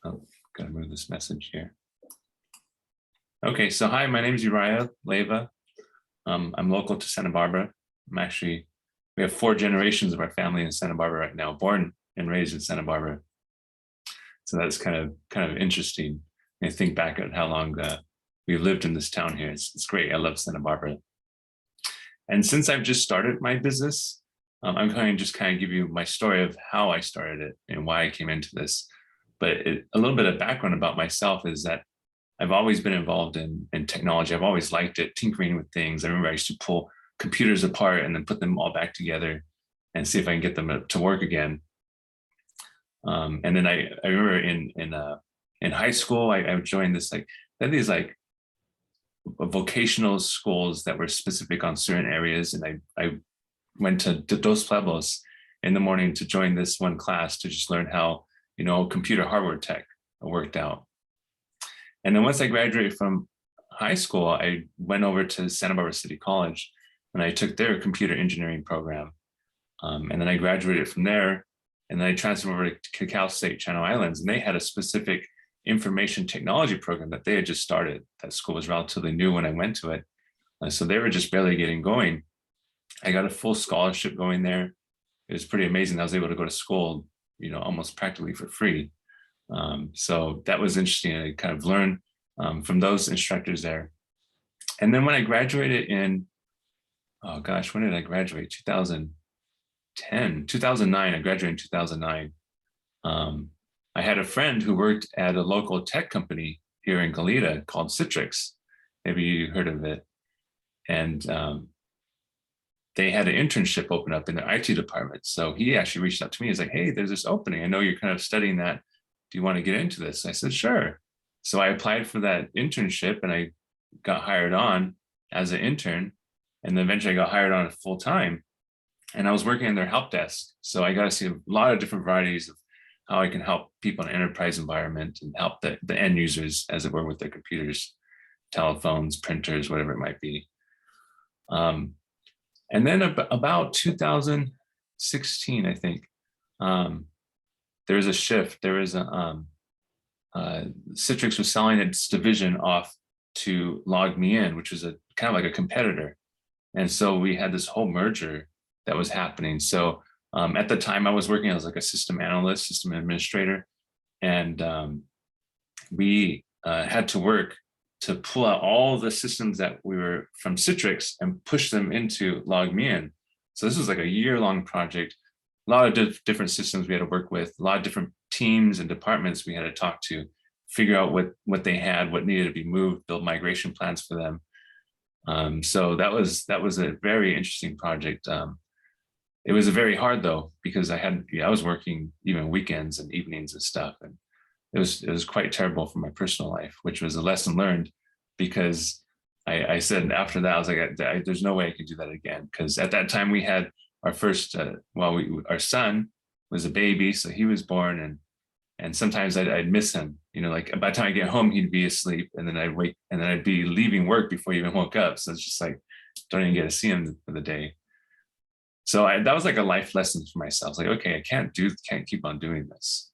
Oh, gotta move this message here. Okay, so hi, my name is Urijah Leyva. I'm local to Santa Barbara. We have 4 generations of our family in Santa Barbara right now, born and raised in Santa Barbara. So that's kind of interesting. I think back at how long we've lived in this town here. It's great. I love Santa Barbara. And since I've just started my business, I'm going to just kind of give you my story of how I started it and why I came into this. But a little bit of background about myself is that I've always been involved in technology. I've always liked it, tinkering with things. I remember I used to pull computers apart and then put them all back together and see if I can get them to work again. And then I remember in high school, I joined this these vocational schools that were specific on certain areas, and I went to Dos Pueblos in the morning to join this one class to just learn how computer hardware tech worked out. And then once I graduated from high school, I went over to Santa Barbara City College and I took their computer engineering program. And then I graduated from there, and then I transferred over to Cal State Channel Islands, and they had a specific information technology program that they had just started. That school was relatively new when I went to it. So they were just barely getting going. I got a full scholarship going there. It was pretty amazing. I was able to go to school, almost practically for free. So that was interesting. I kind of learned from those instructors there. And then when I graduated when did I graduate? 2009, I graduated in 2009. I had a friend who worked at a local tech company here in Goleta called Citrix. Maybe you heard of it. And they had an internship open up in their IT department. So he actually reached out to me. He's like, hey, there's this opening. I know you're kind of studying that. Do you want to get into this? I said, sure. So I applied for that internship and I got hired on as an intern. And then eventually I got hired on full time. And I was working in their help desk. So I got to see a lot of different varieties of how I can help people in an enterprise environment and help the end users, as it were, with their computers, telephones, printers, whatever it might be. And then about 2016, I think, there was a shift. There was Citrix was selling its division off to LogMeIn, which was a kind of like a competitor. And so we had this whole merger that was happening. So at the time I was working as like a system analyst, system administrator, and we had to work to pull out all the systems that we were from Citrix and push them into LogMeIn. So this was like a year-long project, a lot of different systems we had to work with, a lot of different teams and departments we had to talk to, figure out what they had, what needed to be moved, build migration plans for them. So that was a very interesting project. It was very hard though, because I was working even weekends and evenings and stuff, and it was quite terrible for my personal life, which was a lesson learned, because I said after that, I was like, there's no way I could do that again. Because at that time we had our first, our son was a baby, so he was born, and sometimes I'd miss him. Like by the time I get home, he'd be asleep, and then I'd wake, and then I'd be leaving work before he even woke up. So it's just like, don't even get to see him for the day. So that was like a life lesson for myself. Like, okay, I can't keep on doing this.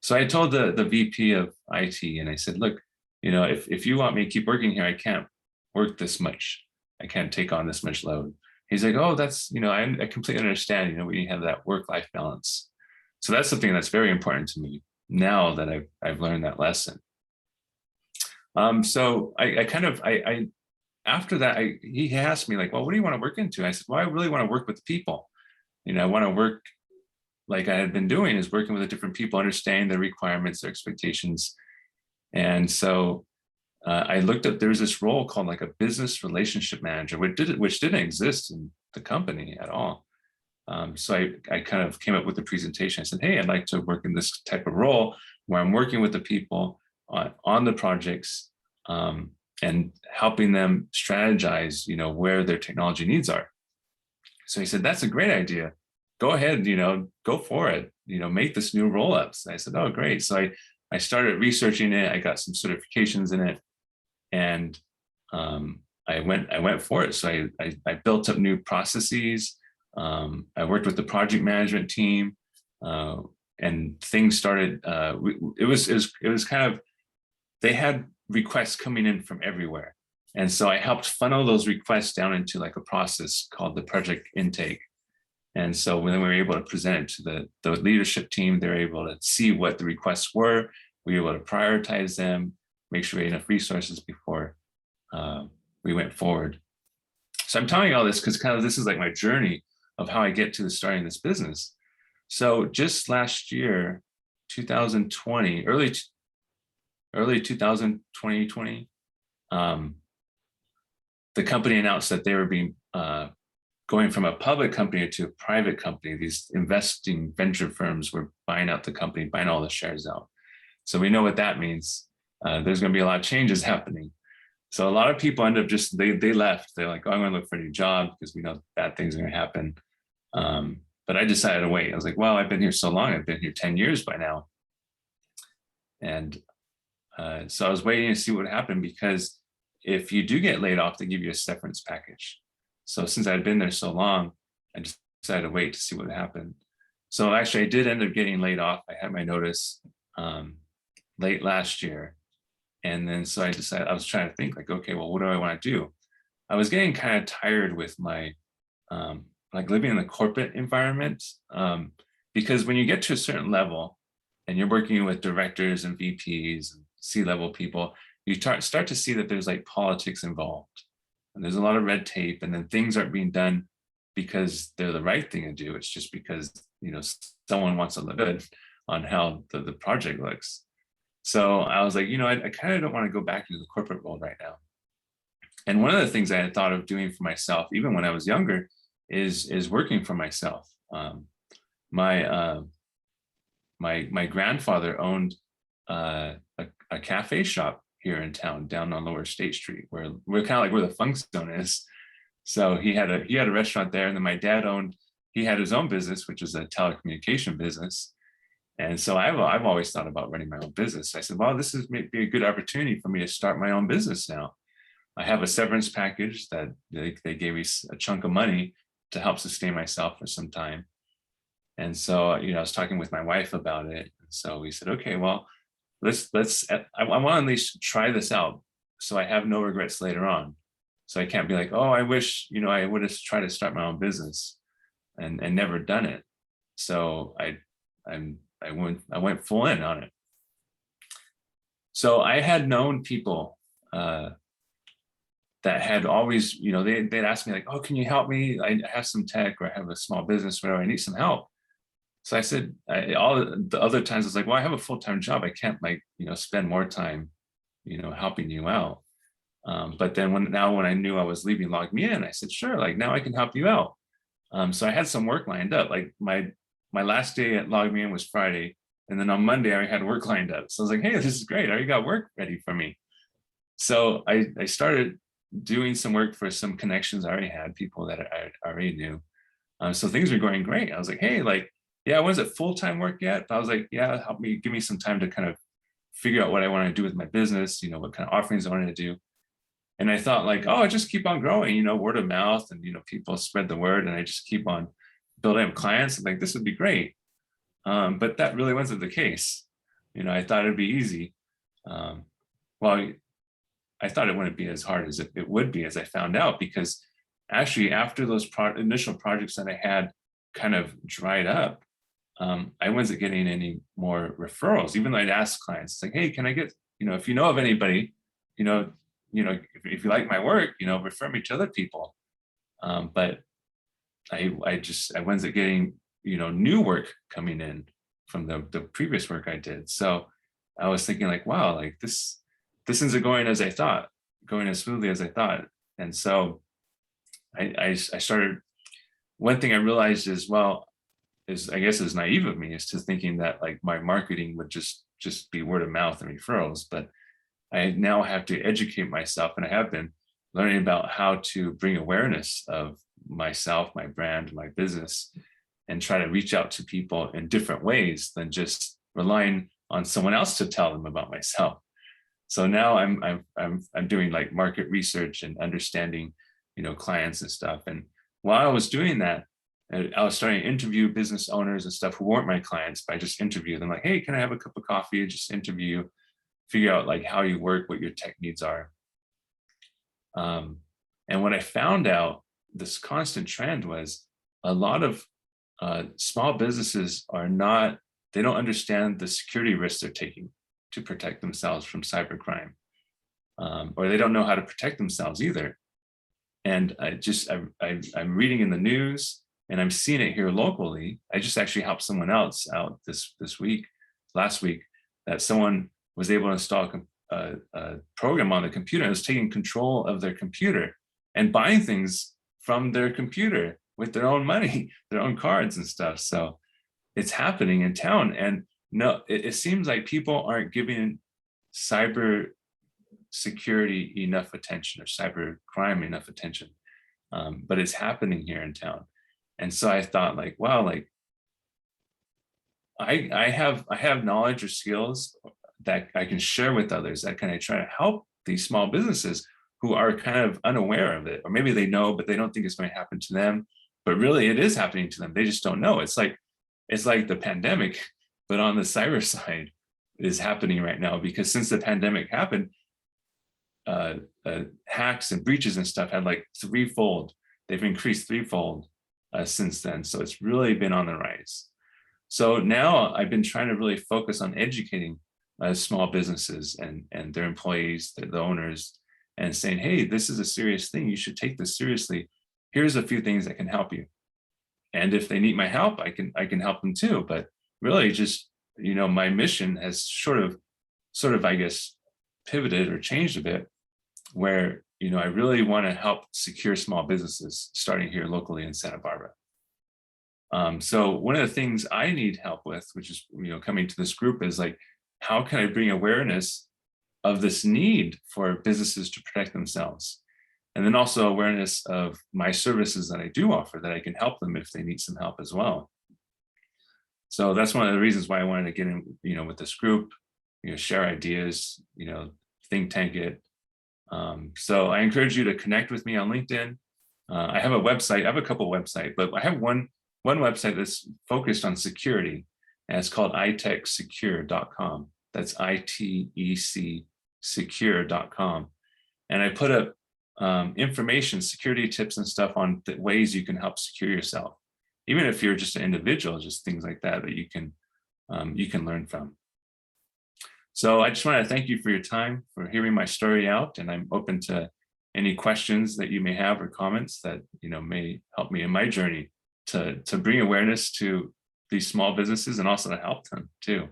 So I told the VP of IT, and I said, look, if you want me to keep working here, I can't work this much. I can't take on this much load. He's like, oh, that's, I completely understand, we have that work-life balance. So that's something that's very important to me now that I've learned that lesson. So after that, he asked me like, well, what do you want to work into? I said, well, I really want to work with people. I want to work like I had been doing, is working with the different people, understanding their requirements, their expectations. And so I looked up, there's this role called like a business relationship manager, which didn't exist in the company at all. So I kind of came up with a presentation. I said, hey, I'd like to work in this type of role where I'm working with the people on the projects, and helping them strategize, where their technology needs are. So he said, that's a great idea. Go ahead, go for it, make this new roll-ups. I said, oh, great. So I started researching it. I got some certifications in it, and I went for it. So I built up new processes. I worked with the project management team. and things started. It was kind of, they had requests coming in from everywhere, and so I helped funnel those requests down into like a process called the project intake. And so when we were able to present it to the leadership team, they're able to see what the requests were. We were able to prioritize them, make sure we had enough resources before we went forward. So I'm telling you all this because kind of this is like my journey of how I get to the starting this business. So just last year, 2020, early 2020, the company announced that they were being going from a public company to a private company. These investing venture firms were buying out the company, buying all the shares out. So we know what that means. There's going to be a lot of changes happening. So a lot of people end up just, they left. They're like, oh, I'm going to look for a new job because we know bad things are going to happen. But I decided to wait. I was like, well, I've been here so long. I've been here 10 years by now. And so I was waiting to see what happened, because if you do get laid off, they give you a severance package. So since I'd been there so long, I just decided to wait to see what happened. So actually, I did end up getting laid off. I had my notice late last year. And then so I decided, I was trying to think like, okay, well, what do I want to do? I was getting kind of tired with my, like living in the corporate environment, because when you get to a certain level and you're working with directors and VPs and C-level people, you start to see that there's like politics involved, and there's a lot of red tape, and then things aren't being done because they're the right thing to do. It's just because, you know, someone wants to look good on how the project looks. So I was like, you know, I kind of don't want to go back into the corporate world right now. And one of the things I had thought of doing for myself, even when I was younger, is working for myself. My grandfather owned a cafe shop here in town, down on Lower State Street, where we're kind of like where the Funk Zone is. So he had a restaurant there, and then my dad he had his own business, which was a telecommunication business. And so I've always thought about running my own business. I said, well, this is maybe a good opportunity for me to start my own business now. I have a severance package that they gave me a chunk of money to help sustain myself for some time. And so, you know, I was talking with my wife about it. And so we said, okay, well, I want to at least try this out, so I have no regrets later on. So I can't be like, oh, I wish, you know, I would have tried to start my own business and never done it. So I went full in on it. So I had known people that had always, you know, they'd ask me like, oh, can you help me? I have some tech, or I have a small business, whatever, I need some help. So I said, all the other times I was like, well, I have a full-time job. I can't, like, you know, spend more time, you know, helping you out. But then when I knew I was leaving Log Me In, I said, sure, like now I can help you out. So I had some work lined up. Like my last day at Log Me In was Friday. And then on Monday, I had work lined up. So I was like, hey, this is great. I already got work ready for me. So I started doing some work for some connections I already had, people that I already knew. So things were going great. I was like, hey, like, yeah, was it full-time work yet? But I was like, yeah, give me some time to kind of figure out what I want to do with my business, you know, what kind of offerings I wanted to do. And I thought like, oh, I just keep on growing, you know, word of mouth, and, you know, people spread the word, and I just keep on building up clients, and like, this would be great. But that really wasn't the case. You know, I thought it'd be easy. Well, I thought it wouldn't be as hard as it would be, as I found out, because actually after those initial projects that I had kind of dried up, I wasn't getting any more referrals, even though I'd ask clients, it's like, hey, can I get, you know, if you know of anybody, you know, if you like my work, you know, refer me to other people. But I wasn't getting, you know, new work coming in from the previous work I did. So I was thinking like, wow, like this isn't going as I thought, going as smoothly as I thought. And so I started, one thing I realized is, well, I guess is naive of me, is to thinking that like my marketing would just be word of mouth and referrals. But I now have to educate myself, and I have been learning about how to bring awareness of myself, my brand, my business, and try to reach out to people in different ways than just relying on someone else to tell them about myself. So now I'm doing like market research and understanding, you know, clients and stuff. And while I was doing that, And I was starting to interview business owners and stuff who weren't my clients, but I just interview them like, hey, can I have a cup of coffee? Just interview, figure out like how you work, what your tech needs are. And what I found out, this constant trend was a lot of small businesses they don't understand the security risks they're taking to protect themselves from cybercrime, or they don't know how to protect themselves either. And I'm reading in the news, and I'm seeing it here locally. I just actually helped someone else out last week, that someone was able to install a program on the computer and was taking control of their computer and buying things from their computer with their own money, their own cards and stuff. So it's happening in town. And no, it seems like people aren't giving cyber security enough attention, or cyber crime enough attention. But it's happening here in town. And so I thought like, wow, like I have knowledge or skills that I can share with others, that kind of try to help these small businesses who are kind of unaware of it, or maybe they know, but they don't think it's going to happen to them. But really it is happening to them. They just don't know. It's like the pandemic, but on the cyber side is happening right now, because since the pandemic happened, hacks and breaches and stuff had like they've increased threefold since then. So it's really been on the rise. So now I've been trying to really focus on educating small businesses and their employees, the owners, and saying, hey, this is a serious thing. You should take this seriously. Here's a few things that can help you. And if they need my help, I can help them too. But really just, my mission has sort of, I guess, pivoted or changed a bit, where, I really want to help secure small businesses starting here locally in Santa Barbara. So one of the things I need help with, which is, coming to this group, is like, how can I bring awareness of this need for businesses to protect themselves? And then also awareness of my services that I do offer, that I can help them if they need some help as well. So that's one of the reasons why I wanted to get in, with this group, share ideas, think tank it. So I encourage you to connect with me on LinkedIn. I have a website. I have a couple of websites, but I have one website that's focused on security, and it's called itecsecure.com. That's ITEC secure.com. And I put up information, security tips and stuff on the ways you can help secure yourself. Even if you're just an individual, just things like that you can learn from. So I just want to thank you for your time, for hearing my story out, and I'm open to any questions that you may have or comments that may help me in my journey to bring awareness to these small businesses and also to help them too.